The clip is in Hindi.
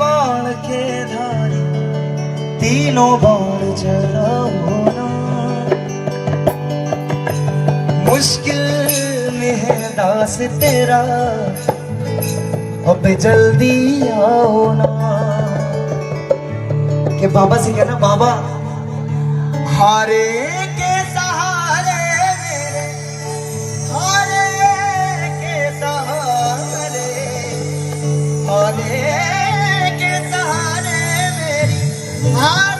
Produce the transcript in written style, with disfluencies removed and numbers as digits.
बाण के धारी तीनों बाण चलाओ ना। मुश्किल में है दास तेरा, अब जल्दी आओ ना। कि बाबा से कहना, बाबा हारे के सहारे मेरे, हारे के सहारे, हारे के सहारे मेरी हार